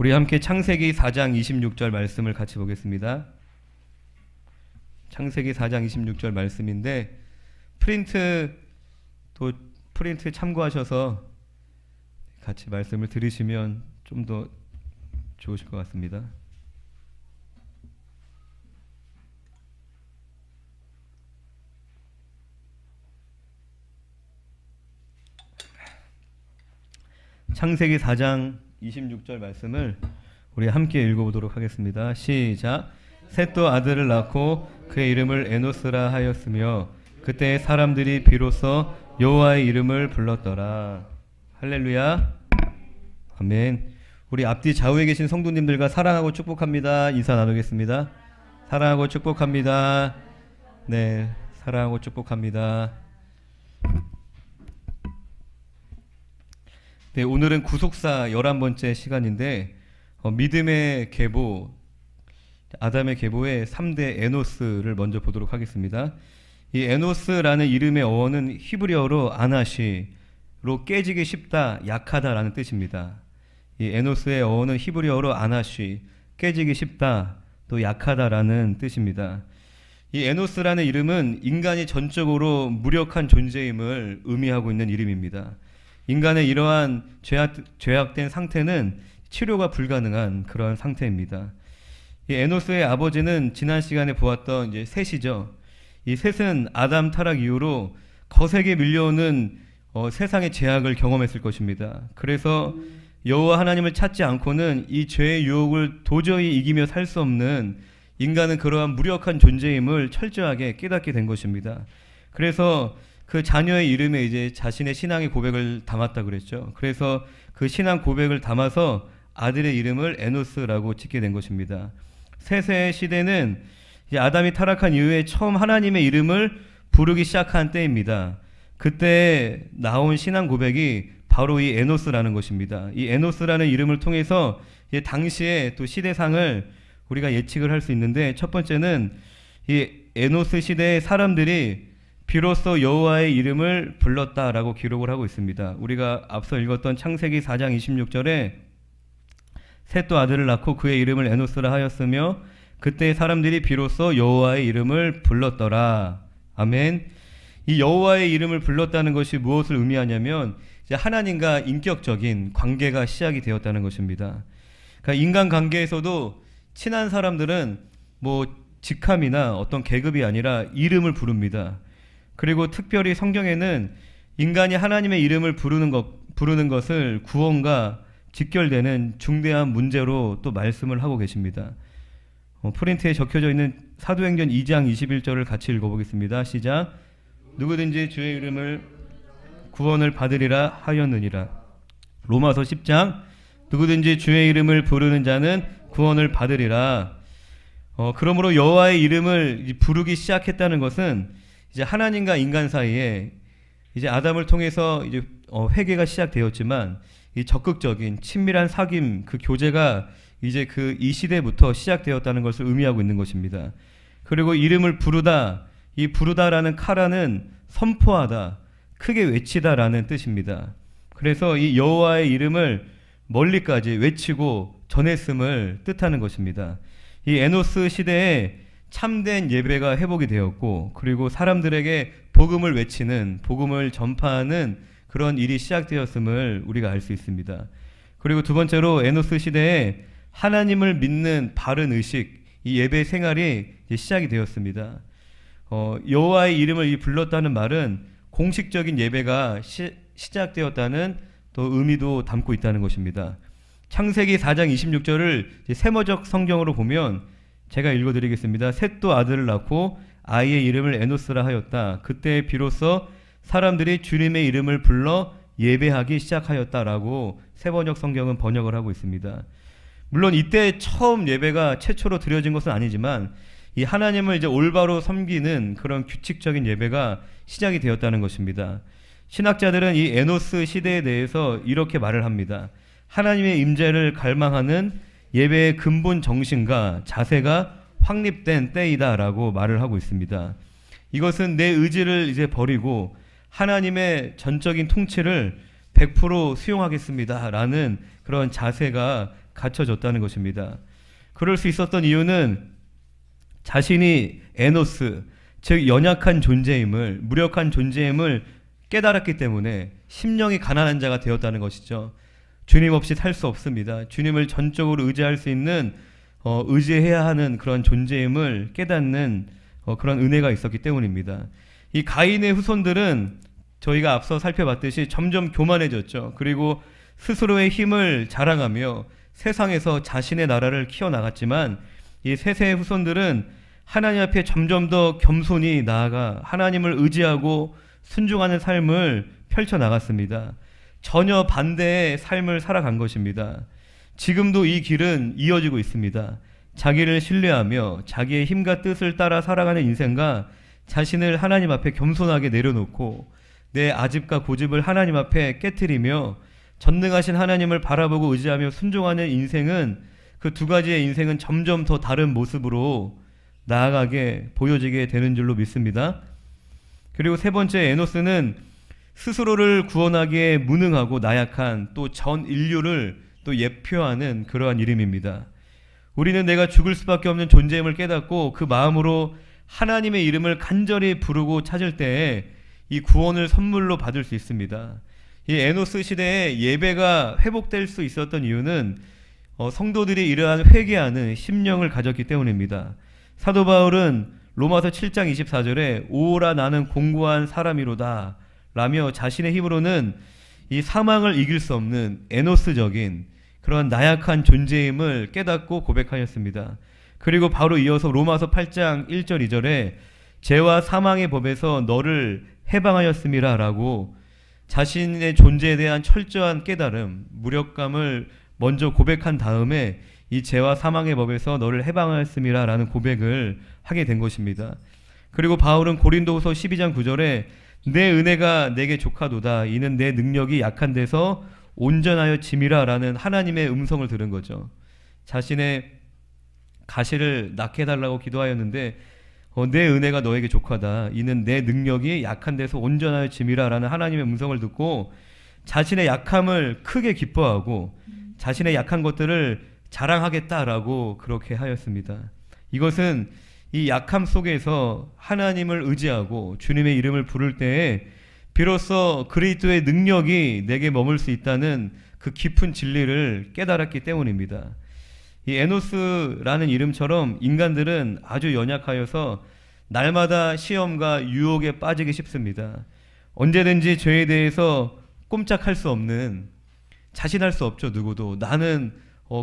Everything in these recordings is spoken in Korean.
우리 함께 창세기 4장 26절 말씀을 같이 보겠습니다. 창세기 4장 26절 말씀인데 프린트 참고하셔서 같이 말씀을 들으시면 좀 더 좋으실 것 같습니다. 창세기 4장 26절 말씀을 우리 함께 읽어보도록 하겠습니다. 시작. 셋도 아들을 낳고 그의 이름을 에노스라 하였으며 그때 사람들이 비로소 여호와의 이름을 불렀더라. 할렐루야. 아멘. 우리 앞뒤 좌우에 계신 성도님들과 사랑하고 축복합니다. 인사 나누겠습니다. 사랑하고 축복합니다. 네, 사랑하고 축복합니다. 네, 오늘은 구속사 11번째 시간인데 믿음의 계보, 아담의 계보의 3대 에노스를 먼저 보도록 하겠습니다. 이 에노스라는 이름의 어원은 히브리어로 아나시로 깨지기 쉽다, 약하다라는 뜻입니다. 이 에노스의 어원은 히브리어로 아나시, 깨지기 쉽다, 또 약하다라는 뜻입니다. 이 에노스라는 이름은 인간이 전적으로 무력한 존재임을 의미하고 있는 이름입니다. 인간의 이러한 죄악된 상태는 치료가 불가능한 그러한 상태입니다. 이 에노스의 아버지는 지난 시간에 보았던 이제 셋이죠. 이 셋은 아담 타락 이후로 거세게 밀려오는 세상의 죄악을 경험했을 것입니다. 그래서 여호와 하나님을 찾지 않고는 이 죄의 유혹을 도저히 이기며 살 수 없는 인간은 그러한 무력한 존재임을 철저하게 깨닫게 된 것입니다. 그래서 그 자녀의 이름에 이제 자신의 신앙의 고백을 담았다 그랬죠. 그래서 그 신앙 고백을 담아서 아들의 이름을 에노스라고 짓게 된 것입니다. 셋의 시대는 이제 아담이 타락한 이후에 처음 하나님의 이름을 부르기 시작한 때입니다. 그때 나온 신앙 고백이 바로 이 에노스라는 것입니다. 이 에노스라는 이름을 통해서 당시의 또 시대상을 우리가 예측을 할 수 있는데, 첫 번째는 이 에노스 시대의 사람들이 비로소 여호와의 이름을 불렀다라고 기록을 하고 있습니다. 우리가 앞서 읽었던 창세기 4장 26절에 셋도 아들을 낳고 그의 이름을 에노스라 하였으며 그때 사람들이 비로소 여호와의 이름을 불렀더라. 아멘. 이 여호와의 이름을 불렀다는 것이 무엇을 의미하냐면 이제 하나님과 인격적인 관계가 시작이 되었다는 것입니다. 그러니까 인간 관계에서도 친한 사람들은 뭐 직함이나 어떤 계급이 아니라 이름을 부릅니다. 그리고 특별히 성경에는 인간이 하나님의 이름을 부르는 것을 구원과 직결되는 중대한 문제로 또 말씀을 하고 계십니다. 프린트에 적혀져 있는 사도행전 2장 21절을 같이 읽어보겠습니다. 시작. 누구든지 주의 이름을 구원을 받으리라 하였느니라. 로마서 10장. 누구든지 주의 이름을 부르는 자는 구원을 받으리라. 그러므로 여호와의 이름을 부르기 시작했다는 것은 이제 하나님과 인간 사이에 이제 아담을 통해서 이제 회개가 시작되었지만 이 적극적인 친밀한 사귐, 그 교제가 이제 이 시대부터 시작되었다는 것을 의미하고 있는 것입니다. 그리고 이름을 부르다, 이 부르다라는 카라는 선포하다, 크게 외치다라는 뜻입니다. 그래서 이 여호와의 이름을 멀리까지 외치고 전했음을 뜻하는 것입니다. 이 에노스 시대에 참된 예배가 회복이 되었고, 그리고 사람들에게 복음을 외치는, 복음을 전파하는 그런 일이 시작되었음을 우리가 알 수 있습니다. 그리고 두 번째로 에노스 시대에 하나님을 믿는 바른 의식, 이 예배 생활이 시작이 되었습니다. 여호와의 이름을 불렀다는 말은 공식적인 예배가 시작되었다는 또 의미도 담고 있다는 것입니다. 창세기 4장 26절을 세머적 성경으로 보면 제가 읽어드리겠습니다. 셋도 아들을 낳고 아이의 이름을 에노스라 하였다. 그때 비로소 사람들이 주님의 이름을 불러 예배하기 시작하였다라고 세번역 성경은 번역을 하고 있습니다. 물론 이때 처음 예배가 최초로 드려진 것은 아니지만 이 하나님을 이제 올바로 섬기는 그런 규칙적인 예배가 시작이 되었다는 것입니다. 신학자들은 이 에노스 시대에 대해서 이렇게 말을 합니다. 하나님의 임재를 갈망하는 예배의 근본 정신과 자세가 확립된 때이다라고 말을 하고 있습니다. 이것은 내 의지를 이제 버리고 하나님의 전적인 통치를 100% 수용하겠습니다라는 그런 자세가 갖춰졌다는 것입니다. 그럴 수 있었던 이유는 자신이 에노스, 즉 연약한 존재임을, 무력한 존재임을 깨달았기 때문에 심령이 가난한 자가 되었다는 것이죠. 주님 없이 살 수 없습니다. 주님을 전적으로 의지할 수 있는, 의지해야 하는 그런 존재임을 깨닫는 그런 은혜가 있었기 때문입니다. 이 가인의 후손들은 저희가 앞서 살펴봤듯이 점점 교만해졌죠. 그리고 스스로의 힘을 자랑하며 세상에서 자신의 나라를 키워나갔지만, 이 셋의 후손들은 하나님 앞에 점점 더 겸손히 나아가 하나님을 의지하고 순종하는 삶을 펼쳐나갔습니다. 전혀 반대의 삶을 살아간 것입니다. 지금도 이 길은 이어지고 있습니다. 자기를 신뢰하며 자기의 힘과 뜻을 따라 살아가는 인생과 자신을 하나님 앞에 겸손하게 내려놓고 내 아집과 고집을 하나님 앞에 깨트리며 전능하신 하나님을 바라보고 의지하며 순종하는 인생은, 그 두 가지의 인생은 점점 더 다른 모습으로 나아가게 보여지게 되는 줄로 믿습니다. 그리고 세 번째, 에노스는 스스로를 구원하기에 무능하고 나약한 또 전 인류를 또 예표하는 그러한 이름입니다. 우리는 내가 죽을 수밖에 없는 존재임을 깨닫고 그 마음으로 하나님의 이름을 간절히 부르고 찾을 때에 이 구원을 선물로 받을 수 있습니다. 이 에노스 시대에 예배가 회복될 수 있었던 이유는 성도들이 이러한 회개하는 심령을 가졌기 때문입니다. 사도 바울은 로마서 7장 24절에 오라 나는 공고한 사람이로다 라며 자신의 힘으로는 이 사망을 이길 수 없는 에노스적인 그런 나약한 존재임을 깨닫고 고백하였습니다. 그리고 바로 이어서 로마서 8장 1절 2절에 죄와 사망의 법에서 너를 해방하였음이라 라고 자신의 존재에 대한 철저한 깨달음, 무력감을 먼저 고백한 다음에 이 죄와 사망의 법에서 너를 해방하였음이라 라는 고백을 하게 된 것입니다. 그리고 바울은 고린도후서 12장 9절에 내 은혜가 내게 족하도다 이는 내 능력이 약한 데서 온전하여 짐이라 라는 하나님의 음성을 들은 거죠. 자신의 가시를 낳게 해달라고 기도하였는데 내 은혜가 너에게 족하다 이는 내 능력이 약한 데서 온전하여 짐이라 라는 하나님의 음성을 듣고 자신의 약함을 크게 기뻐하고 자신의 약한 것들을 자랑하겠다라고 그렇게 하였습니다. 이것은 이 약함 속에서 하나님을 의지하고 주님의 이름을 부를 때에 비로소 그리스도의 능력이 내게 머물 수 있다는 그 깊은 진리를 깨달았기 때문입니다. 이 에노스라는 이름처럼 인간들은 아주 연약하여서 날마다 시험과 유혹에 빠지기 쉽습니다. 언제든지 죄에 대해서 꼼짝할 수 없는, 자신할 수 없죠. 누구도 나는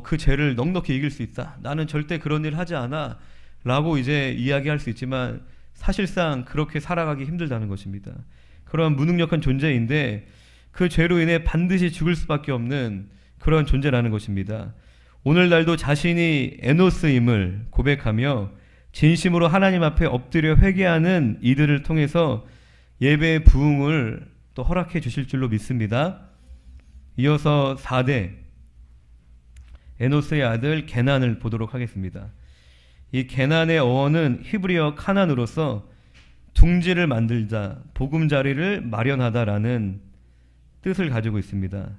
그 죄를 넉넉히 이길 수 있다, 나는 절대 그런 일 하지 않아 라고 이제 이야기할 수 있지만 사실상 그렇게 살아가기 힘들다는 것입니다. 그런 무능력한 존재인데 그 죄로 인해 반드시 죽을 수밖에 없는 그런 존재라는 것입니다. 오늘날도 자신이 에노스임을 고백하며 진심으로 하나님 앞에 엎드려 회개하는 이들을 통해서 예배의 부흥을 또 허락해 주실 줄로 믿습니다. 이어서 4대 에노스의 아들 게난을 보도록 하겠습니다. 이 게난의 어원은 히브리어 카난으로서 둥지를 만들자, 보금자리를 마련하다라는 뜻을 가지고 있습니다.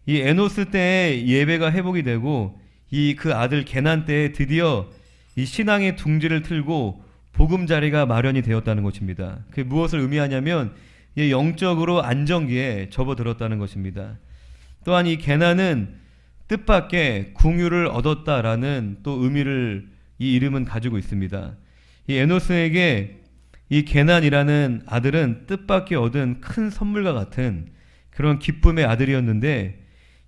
이 에노스 때에 예배가 회복이 되고 이 그 아들 게난 때에 드디어 이 신앙의 둥지를 틀고 보금자리가 마련이 되었다는 것입니다. 그게 무엇을 의미하냐면 영적으로 안정기에 접어들었다는 것입니다. 또한 이 게난은 뜻밖의 궁유를 얻었다라는 또 의미를 이 이름은 가지고 있습니다. 이 에노스에게 이 게난이라는 아들은 뜻밖의 얻은 큰 선물과 같은 그런 기쁨의 아들이었는데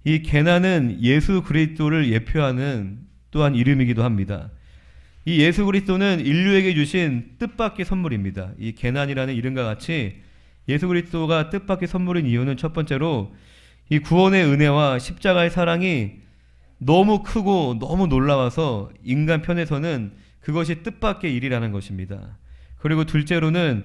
이 게난은 예수 그리스도를 예표하는 또한 이름이기도 합니다. 이 예수 그리스도는 인류에게 주신 뜻밖의 선물입니다. 이 게난이라는 이름과 같이 예수 그리스도가 뜻밖의 선물인 이유는 첫 번째로 이 구원의 은혜와 십자가의 사랑이 너무 크고 너무 놀라워서 인간 편에서는 그것이 뜻밖의 일이라는 것입니다. 그리고 둘째로는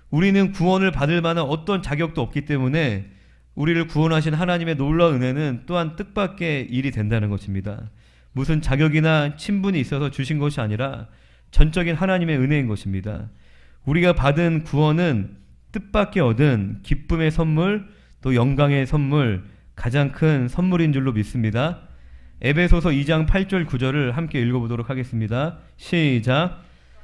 우리는 구원을 받을 만한 어떤 자격도 없기 때문에 우리를 구원하신 하나님의 놀라운 은혜는 또한 뜻밖의 일이 된다는 것입니다. 무슨 자격이나 친분이 있어서 주신 것이 아니라 전적인 하나님의 은혜인 것입니다. 우리가 받은 구원은 뜻밖의 얻은 기쁨의 선물, 또 영광의 선물, 가장 큰 선물인 줄로 믿습니다. 에베소서 2장 8절 9절을 함께 읽어보도록 하겠습니다. 시작.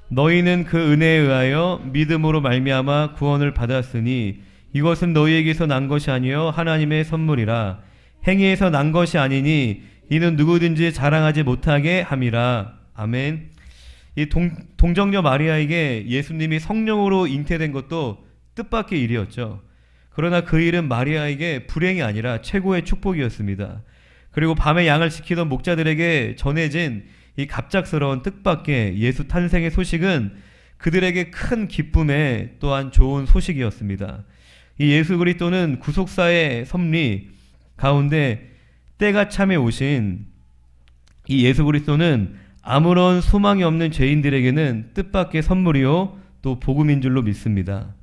너희는 그 은혜에 의하여 믿음으로 말미암아 구원을 받았으니 이것은 너희에게서 난 것이 아니요 하나님의 선물이라. 행위에서 난 것이 아니니 이는 누구든지 자랑하지 못하게 함이라. 아멘. 이 동정녀 마리아에게 예수님이 성령으로 잉태된 것도 뜻밖의 일이었죠. 그러나 그 일은 마리아에게 불행이 아니라 최고의 축복이었습니다. 그리고 밤에 양을 지키던 목자들에게 전해진 이 갑작스러운 뜻밖의 예수 탄생의 소식은 그들에게 큰 기쁨의 또한 좋은 소식이었습니다. 이 예수 그리스도는 구속사의 섭리 가운데 때가 참에 오신 이 예수 그리스도는 아무런 소망이 없는 죄인들에게는 뜻밖의 선물이요 또 복음인 줄로 믿습니다.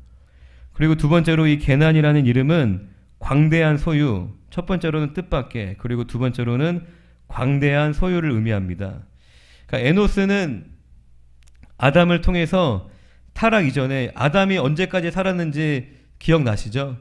그리고 두 번째로 이 게난이라는 이름은 광대한 소유, 첫 번째로는 뜻밖의, 그리고 두 번째로는 광대한 소유를 의미합니다. 그러니까 에노스는 아담을 통해서 타락 이전에 아담이 언제까지 살았는지 기억나시죠?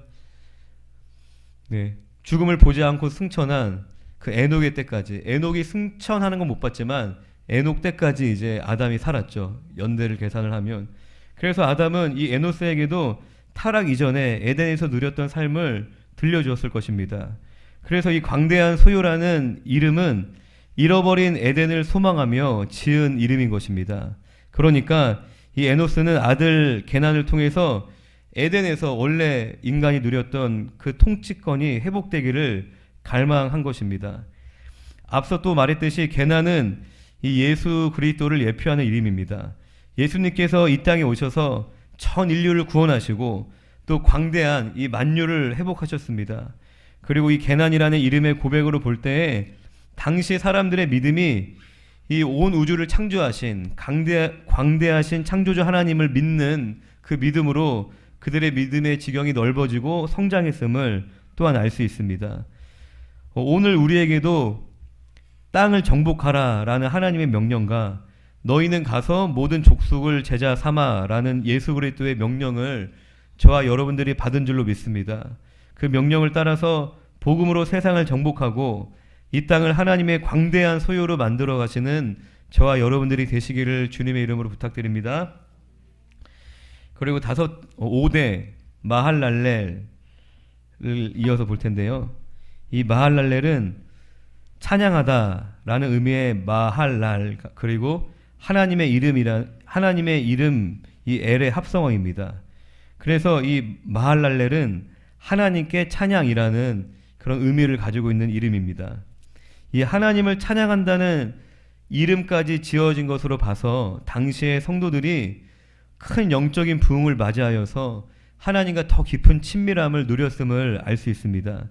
네, 죽음을 보지 않고 승천한 그 에녹의 때까지, 에녹이 승천하는 건 못 봤지만 에녹 때까지 이제 아담이 살았죠. 연대를 계산을 하면. 그래서 아담은 이 에노스에게도 타락 이전에 에덴에서 누렸던 삶을 들려주었을 것입니다. 그래서 이 광대한 소유라는 이름은 잃어버린 에덴을 소망하며 지은 이름인 것입니다. 그러니까 이 에노스는 아들 게난을 통해서 에덴에서 원래 인간이 누렸던 그 통치권이 회복되기를 갈망한 것입니다. 앞서 또 말했듯이 게난은 이 예수 그리스도를 예표하는 이름입니다. 예수님께서 이 땅에 오셔서 전 인류를 구원하시고 또 광대한 이 만유를 회복하셨습니다. 그리고 이 게난이라는 이름의 고백으로 볼 때에 당시 사람들의 믿음이 이 온 우주를 창조하신 광대하신 창조주 하나님을 믿는 그 믿음으로 그들의 믿음의 지경이 넓어지고 성장했음을 또한 알 수 있습니다. 오늘 우리에게도 땅을 정복하라 라는 하나님의 명령과 너희는 가서 모든 족속을 제자 삼아 라는 예수 그리스도의 명령을 저와 여러분들이 받은 줄로 믿습니다. 그 명령을 따라서 복음으로 세상을 정복하고 이 땅을 하나님의 광대한 소유로 만들어 가시는 저와 여러분들이 되시기를 주님의 이름으로 부탁드립니다. 그리고 5대 마할랄렐을 이어서 볼 텐데요. 이 마할랄렐은 찬양하다라는 의미의 마할랄, 그리고 하나님의 이름 이 엘의 합성어입니다. 그래서 이 마할랄렐은 하나님께 찬양이라는 그런 의미를 가지고 있는 이름입니다. 이 하나님을 찬양한다는 이름까지 지어진 것으로 봐서 당시의 성도들이 큰 영적인 부흥을 맞이하여서 하나님과 더 깊은 친밀함을 누렸음을 알 수 있습니다.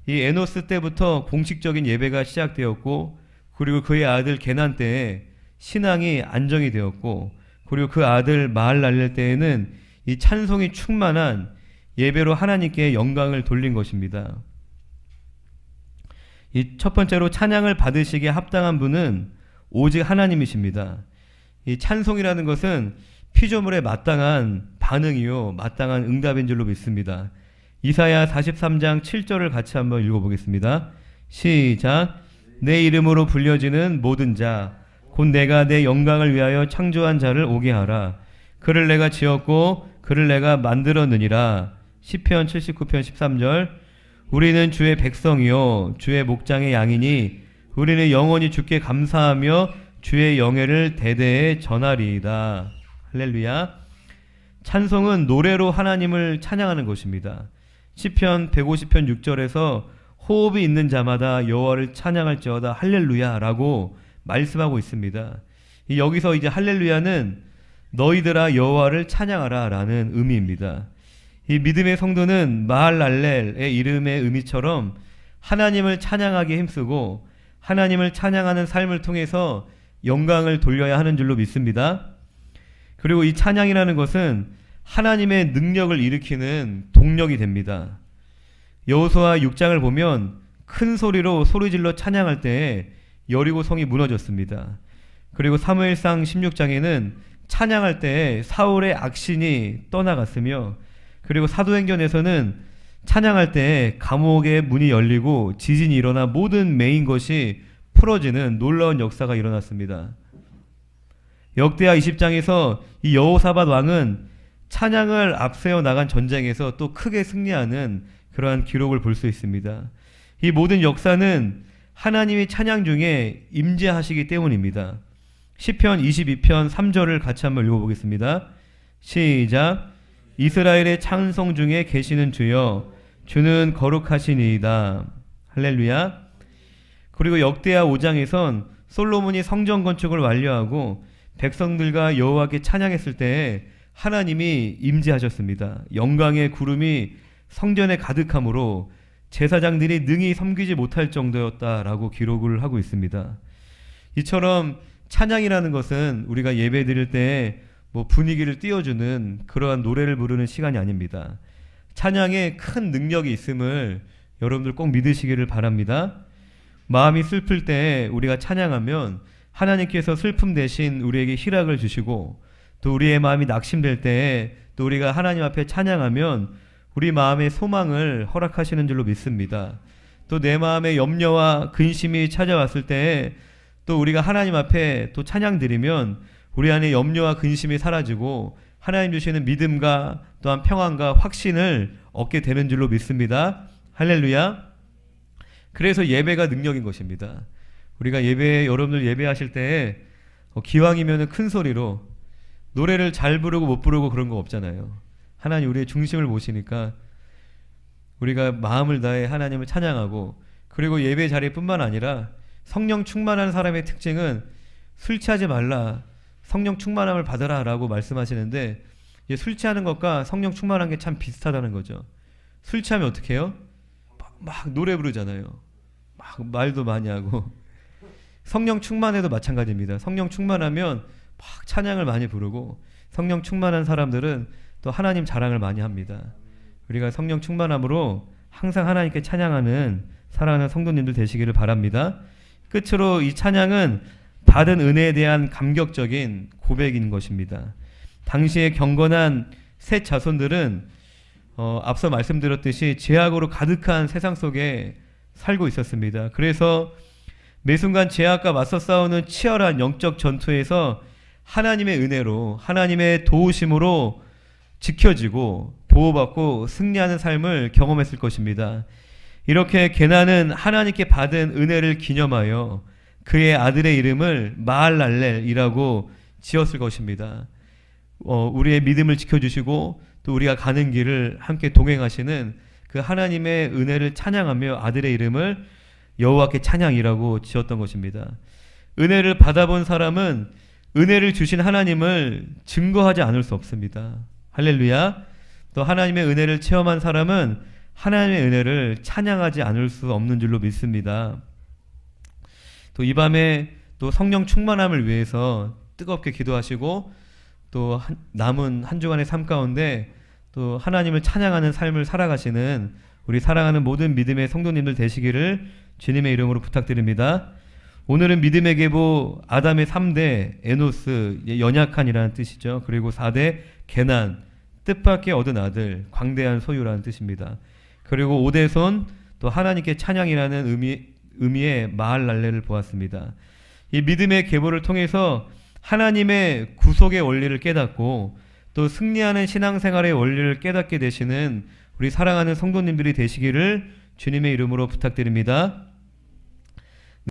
이 에노스 때부터 공식적인 예배가 시작되었고, 그리고 그의 아들 게난 때에 신앙이 안정이 되었고, 그리고 그 아들 마할랄렐 때에는 이 찬송이 충만한 예배로 하나님께 영광을 돌린 것입니다. 이 첫 번째로 찬양을 받으시기에 합당한 분은 오직 하나님이십니다. 이 찬송이라는 것은 피조물에 마땅한 반응이요 마땅한 응답인 줄로 믿습니다. 이사야 43장 7절을 같이 한번 읽어보겠습니다. 시작. 내 이름으로 불려지는 모든 자 곧 내가 내 영광을 위하여 창조한 자를 오게 하라. 그를 내가 지었고 그를 내가 만들었느니라. 시편 79편 13절. 우리는 주의 백성이요 주의 목장의 양이니 우리는 영원히 주께 감사하며 주의 영예를 대대에 전하리이다. 할렐루야. 찬송은 노래로 하나님을 찬양하는 것입니다. 시편 150편 6절에서 호흡이 있는 자마다 여호와를 찬양할지어다 할렐루야라고 말씀하고 있습니다. 여기서 이제 할렐루야는 너희들아 여호와를 찬양하라 라는 의미입니다. 이 믿음의 성도는 마할랄렐의 이름의 의미처럼 하나님을 찬양하기에 힘쓰고 하나님을 찬양하는 삶을 통해서 영광을 돌려야 하는 줄로 믿습니다. 그리고 이 찬양이라는 것은 하나님의 능력을 일으키는 동력이 됩니다. 여호수아 6장을 보면 큰 소리로 소리질러 찬양할 때에 여리고 성이 무너졌습니다. 그리고 사무엘상 16장에는 찬양할 때에 사울의 악신이 떠나갔으며, 그리고 사도행전에서는 찬양할 때에 감옥의 문이 열리고 지진이 일어나 모든 매인 것이 풀어지는 놀라운 역사가 일어났습니다. 역대하 20장에서 이 여호사밧 왕은 찬양을 앞세워 나간 전쟁에서 또 크게 승리하는 그러한 기록을 볼 수 있습니다. 이 모든 역사는 하나님이 찬양 중에 임재하시기 때문입니다. 시편 22편 3절을 같이 한번 읽어보겠습니다. 시작. 이스라엘의 찬송 중에 계시는 주여, 주는 거룩하시니이다. 할렐루야. 그리고 역대하 5장에선 솔로몬이 성전 건축을 완료하고 백성들과 여호와께 찬양했을 때 하나님이 임재하셨습니다. 영광의 구름이 성전에 가득함으로 제사장들이 능히 섬기지 못할 정도였다라고 기록을 하고 있습니다. 이처럼 찬양이라는 것은 우리가 예배 드릴 때 뭐 분위기를 띄워주는 그러한 노래를 부르는 시간이 아닙니다. 찬양에 큰 능력이 있음을 여러분들 꼭 믿으시기를 바랍니다. 마음이 슬플 때 우리가 찬양하면 하나님께서 슬픔 대신 우리에게 희락을 주시고, 또 우리의 마음이 낙심될 때 또 우리가 하나님 앞에 찬양하면 우리 마음의 소망을 허락하시는 줄로 믿습니다. 또 내 마음에 염려와 근심이 찾아왔을 때 또 우리가 하나님 앞에 또 찬양 드리면 우리 안에 염려와 근심이 사라지고 하나님 주시는 믿음과 또한 평안과 확신을 얻게 되는 줄로 믿습니다. 할렐루야. 그래서 예배가 능력인 것입니다. 우리가 여러분들 예배하실 때 기왕이면 큰 소리로, 노래를 잘 부르고 못 부르고 그런 거 없잖아요. 하나님 우리의 중심을 보시니까 우리가 마음을 다해 하나님을 찬양하고, 그리고 예배 자리뿐만 아니라 성령 충만한 사람의 특징은 술 취하지 말라, 성령 충만함을 받아라 라고 말씀하시는데, 술 취하는 것과 성령 충만한 게 참 비슷하다는 거죠. 술 취하면 어떻게 해요? 막 노래 부르잖아요. 막 말도 많이 하고. 성령 충만해도 마찬가지입니다. 성령 충만하면 막 찬양을 많이 부르고, 성령 충만한 사람들은 또 하나님 자랑을 많이 합니다. 우리가 성령 충만함으로 항상 하나님께 찬양하는 사랑하는 성도님들 되시기를 바랍니다. 끝으로 이 찬양은 받은 은혜에 대한 감격적인 고백인 것입니다. 당시에 경건한 셋 자손들은 앞서 말씀드렸듯이 죄악으로 가득한 세상 속에 살고 있었습니다. 그래서 매 순간 죄악과 맞서 싸우는 치열한 영적 전투에서 하나님의 은혜로, 하나님의 도우심으로 지켜지고 보호받고 승리하는 삶을 경험했을 것입니다. 이렇게 게나는 하나님께 받은 은혜를 기념하여 그의 아들의 이름을 마할랄렐이라고 지었을 것입니다. 우리의 믿음을 지켜주시고 또 우리가 가는 길을 함께 동행하시는 그 하나님의 은혜를 찬양하며 아들의 이름을 여호와께 찬양이라고 지었던 것입니다. 은혜를 받아본 사람은 은혜를 주신 하나님을 증거하지 않을 수 없습니다. 할렐루야. 또 하나님의 은혜를 체험한 사람은 하나님의 은혜를 찬양하지 않을 수 없는 줄로 믿습니다. 또 이 밤에 또 성령 충만함을 위해서 뜨겁게 기도하시고 또 남은 한 주간의 삶 가운데 또 하나님을 찬양하는 삶을 살아가시는 우리 사랑하는 모든 믿음의 성도님들 되시기를 주님의 이름으로 부탁드립니다. 오늘은 믿음의 계보 아담의 3대 에노스, 연약한이라는 뜻이죠. 그리고 4대 게난, 뜻밖의 얻은 아들, 광대한 소유라는 뜻입니다. 그리고 5대 손, 또 하나님께 찬양이라는 의미의 마할랄렐을 보았습니다. 이 믿음의 계보를 통해서 하나님의 구속의 원리를 깨닫고 또 승리하는 신앙생활의 원리를 깨닫게 되시는 우리 사랑하는 성도님들이 되시기를 주님의 이름으로 부탁드립니다.